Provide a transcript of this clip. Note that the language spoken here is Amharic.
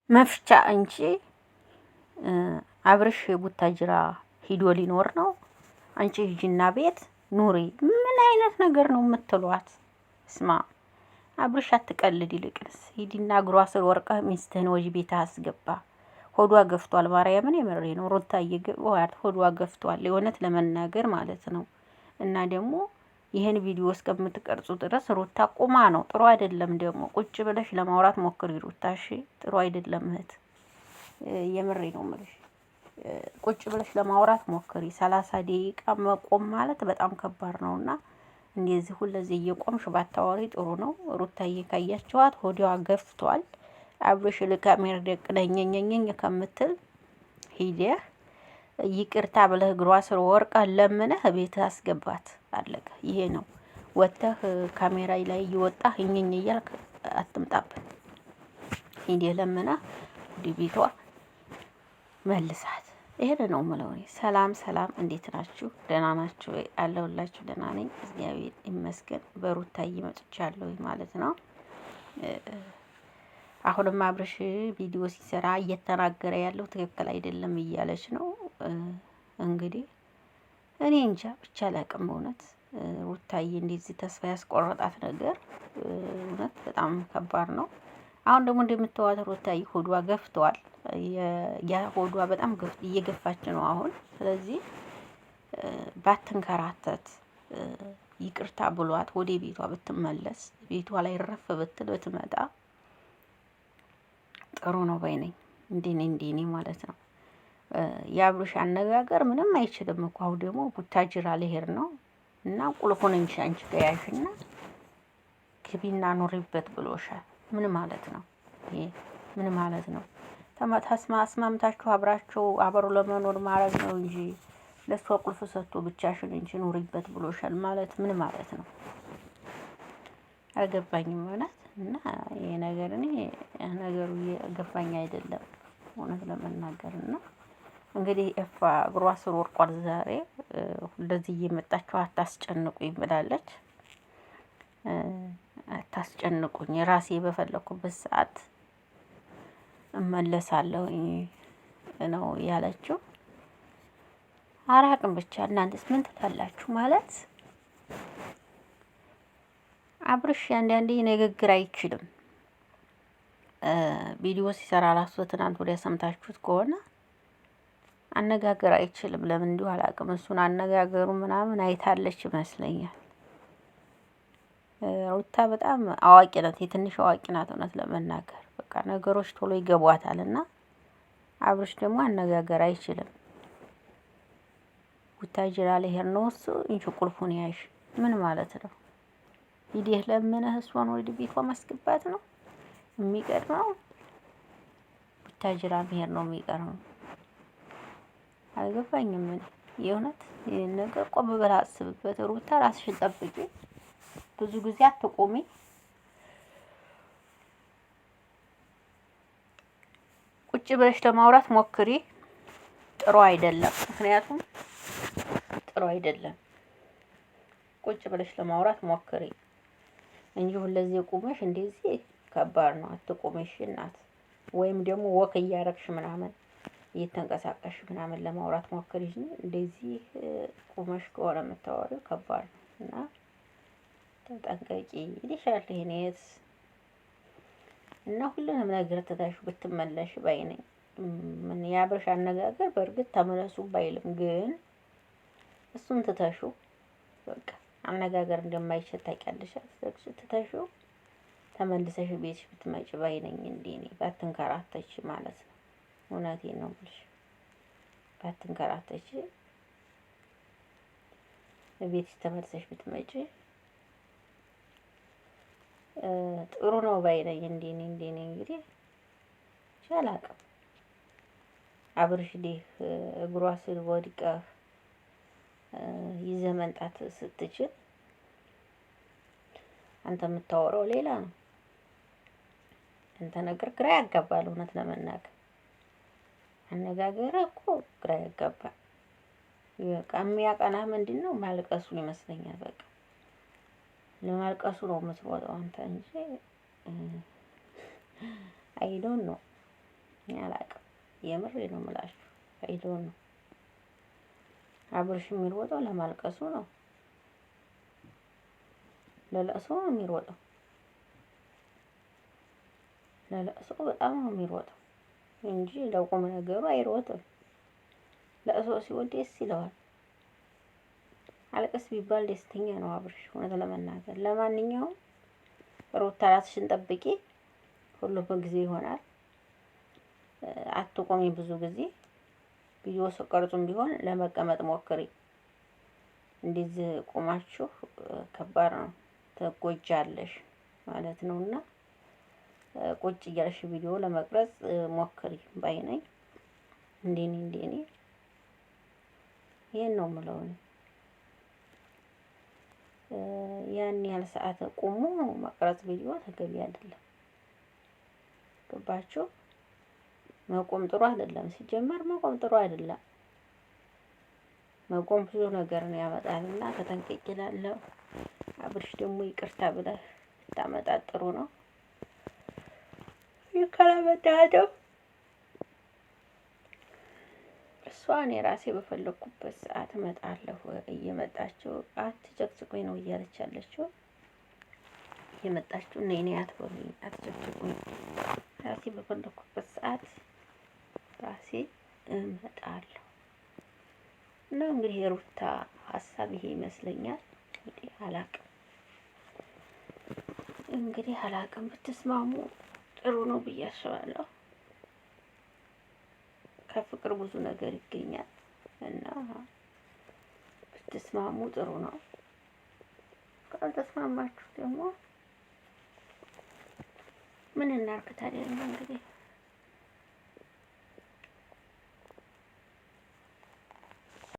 መፍቻ እንጂ አብርሽ ቡታጅራ ሂዶ ሊኖር ነው። አንቺ ሂጂና ቤት ኑሪ። ምን አይነት ነገር ነው የምትሏት? ስማ አብርሽ አትቀልድ። ይልቅስ ሂዲና እግሯ ስር ወርቀህ ሚስትህን ወጂ ቤት አስገባ። ሆዷ ገፍቷል። ማርያምን የመሬ ነው። ሩታዬ ሆዷ ገፍቷል። የእውነት ለመናገር ማለት ነው። እና ደግሞ ይሄን ቪዲዮ እስከምትቀርጹ ድረስ ሩታ ቁማ ነው። ጥሩ አይደለም። ደግሞ ቁጭ ብለሽ ለማውራት ሞክሪ ሩታ። እሺ ጥሩ አይደለም እህት፣ የምሬ ነው የምልሽ። ቁጭ ብለሽ ለማውራት ሞክሪ። 30 ደቂቃ መቆም ማለት በጣም ከባድ ነውና እንደዚህ ሁለዚህ እየቆምሽ ባታወሪ ጥሩ ነው። ሩታዬ ካያቸዋት ሆዲዋ ገፍቷል። አብርሽ ለካሜራ ደቅነኝኝኝ ከምትል ሂደህ ይቅርታ ብለህ እግሯ ስር ወርቃ ለምነህ ቤት አስገባት። አለቀ። ይሄ ነው። ወጥተህ ካሜራ ላይ እየወጣህ እኝኝ እያልክ አትምጣብን። ሂደህ ለምነህ ወደ ቤቷ መልሳት። ይሄን ነው የምለው እኔ። ሰላም ሰላም፣ እንዴት ናችሁ? ደህና ናችሁ ወይ? አለሁላችሁ። ደህና ነኝ እግዚአብሔር ይመስገን። በሩታዬ መጥቻለሁ ማለት ነው። አሁንም አብርሽ ቪዲዮ ሲሰራ እየተናገረ ያለው ትክክል አይደለም እያለች ነው እንግዲህ። እኔ እንጃ ብቻ አላቅም። እውነት ሩታዬ እንደዚህ ተስፋ ያስቆረጣት ነገር እውነት በጣም ከባድ ነው። አሁን ደግሞ እንደምትዋት ሩታዬ ሆዷ ገፍቷል። ያ ሆዷ በጣም እየገፋች ነው አሁን። ስለዚህ ባትንከራተት ይቅርታ ብሏት ወደ ቤቷ ብትመለስ፣ ቤቷ ላይ ረፍ ብትል ብትመጣ ጥሩ ነው ባይ ነኝ። እንዴኔ ማለት ነው። የአብርሽ አነጋገር ምንም አይችልም እኮ። አሁን ደግሞ ቡታጅራ ልሄድ ነው እና ቁልፉን እንጂ አንቺ ገያዥና ግቢና ኑሪበት ብሎሻል። ምን ማለት ነው ይሄ? ምን ማለት ነው? አስማምታችሁ አብራችሁ አብሮ ለመኖር ማድረግ ነው እንጂ ለሷ ቁልፍ ሰጥቶ ብቻሽን እንጂ ኑሪበት ብሎሻል ማለት ምን ማለት ነው? አልገባኝም እውነት። እና ይሄ ነገር እኔ ነገሩ እየገባኝ አይደለም እውነት ለመናገር። እና እንግዲህ እፋ እግሯ ስር ወርቋል ዛሬ። እንደዚህ እየመጣችሁ አታስጨንቁኝ ብላለች። አታስጨንቁኝ፣ ራሴ በፈለኩበት ሰዓት እመለሳለሁ ነው ያለችው። አራቅም ብቻ እናንተስ ምን ትላላችሁ? ማለት አብርሽ አንዳንዴ ንግግር አይችልም። ቪዲዮ ሲሰራ ራሱ ትናንት ወዲያ ሰምታችሁት ከሆነ አነጋገር አይችልም። ለምን እንዲሁ አላውቅም። እሱን አነጋገሩ ምናምን አይታለች ይመስለኛል። ሩታ በጣም አዋቂ ናት፣ የትንሽ አዋቂ ናት እውነት ለመናገር በቃ ነገሮች ቶሎ ይገቧታል። እና አብርሽ ደግሞ አነጋገር አይችልም። ቡታጅራ ልሄድ ነው እሱ እንጂ ቁልፉን ያዥ ምን ማለት ነው? ሂደህ ለምነህ እሷን ወደ ቤቷ ማስገባት ነው የሚቀድመው? ቡታጅራ መሄድ ነው የሚቀርመው? አልገባኝም። ምን የእውነት ይሄን ነገር ቆም ብለህ አስብበት። ሩታ ራስሽን ጠብቂ። ብዙ ጊዜ አትቆሚ። ቁጭ ብለሽ ለማውራት ሞክሪ። ጥሩ አይደለም። ምክንያቱም ጥሩ አይደለም። ቁጭ ብለሽ ለማውራት ሞክሪ እንጂ ሁለዚህ ቆመሽ እንደዚህ ከባድ ነው። አትቆመሽ እናት። ወይም ደግሞ ወክ እያረግሽ ምናምን እየተንቀሳቀስሽ ምናምን ለማውራት ሞክሪ። እንደዚህ ቆመሽ ከሆነ የምታወሪው ከባድ ነው እና ተጠንቀቂ ይልሻል እኔስ። እና ሁሉንም ነገር ትተሽ ብትመለሽ ባይ ነኝ። ምን የአብርሽ አነጋገር በእርግጥ ተመለሱ ባይልም ግን እሱን ትተሹ በቃ አነጋገር እንደማይችል ታውቂያለሽ። ትተሹ ተመልሰሽ ቤትሽ ብትመጪ ባይ ነኝ። እኔ ባትንከራተች ማለት ነው። እውነቴን ነው የምልሽ። ባትንከራተች ቤትሽ ተመልሰሽ ብትመጪ ጥሩ ነው ባይ ነኝ። እንደኔ እንግዲህ አላውቅም። አብርሽ ዲህ እግሯ ስር ወድቀህ ይዘህ መምጣት ስትችል አንተ የምታወራው ሌላ ነው። አንተ ነገር ግራ ያጋባል እውነት ለመናገር። አነጋገርህ እኮ ግራ ያጋባል። በቃ የሚያቀናህ ምንድነው? ማልቀሱን ይመስለኛል። በቃ ለማልቀሱ ነው የምትሮጠው አንተ እንጂ አይ ዶንት ኖ አላውቅም። የምሬ ነው የምላችሁ። አይዶን ነው አብርሽ የሚሮጠው ለማልቀሱ ነው፣ ለለቅሶ ነው የሚሮጠው። ለለቅሶ በጣም ነው የሚሮጠው እንጂ ለቁም ነገሩ አይሮጥም። ለቅሶ ሲወድ ደስ ይለዋል። አልቅስ ቢባል ደስተኛ ነው አብርሽ እውነት ለመናገር። ለማንኛውም ሩታ ራስሽን ጠብቂ፣ ሁሉም በጊዜ ይሆናል። አትቆሚ ብዙ ጊዜ ቪዲዮ ስቀርጹም ቢሆን ለመቀመጥ ሞክሪ። እንደዚህ ቆማችሁ ከባድ ነው፣ ትጎጃለሽ ማለት ነውና ቁጭ እያልሽ ቪዲዮ ለመቅረጽ ሞክሪ ባይ ነኝ። እንደኔ ይሄን ነው የምለው እኔ። ያን ያህል ሰዓት ቆሞ መቅረጽ ቪዲዮ ተገቢ አይደለም። ገባችሁ? መቆም ጥሩ አይደለም። ሲጀመር መቆም ጥሩ አይደለም። መቆም ብዙ ነገር ነው ያመጣልና ተጠንቀቂ እላለሁ። አብርሽ ደግሞ ይቅርታ ብለህ ታመጣ ጥሩ ነው። ይከላመዳደው እሷን የራሴ በፈለኩበት ሰዓት እመጣለሁ። እየመጣችሁ አትጨቅጭቁኝ ነው እያለች ያለችው። እየመጣችሁ ነይ ነይ አትበሉኝ፣ አትጨቅጭቁኝ። ራሴ በፈለኩበት ሰዓት ራሴ እመጣለሁ። እና እንግዲህ የሩታ ሀሳብ ይሄ ይመስለኛል። እንግዲህ አላቅም ብትስማሙ ጥሩ ነው ብዬ አስባለሁ። ከፍቅር ብዙ ነገር ይገኛል እና ብትስማሙ ጥሩ ነው። ካልተስማማችሁ ደግሞ ምን እናርግ ታዲያ እንግዲህ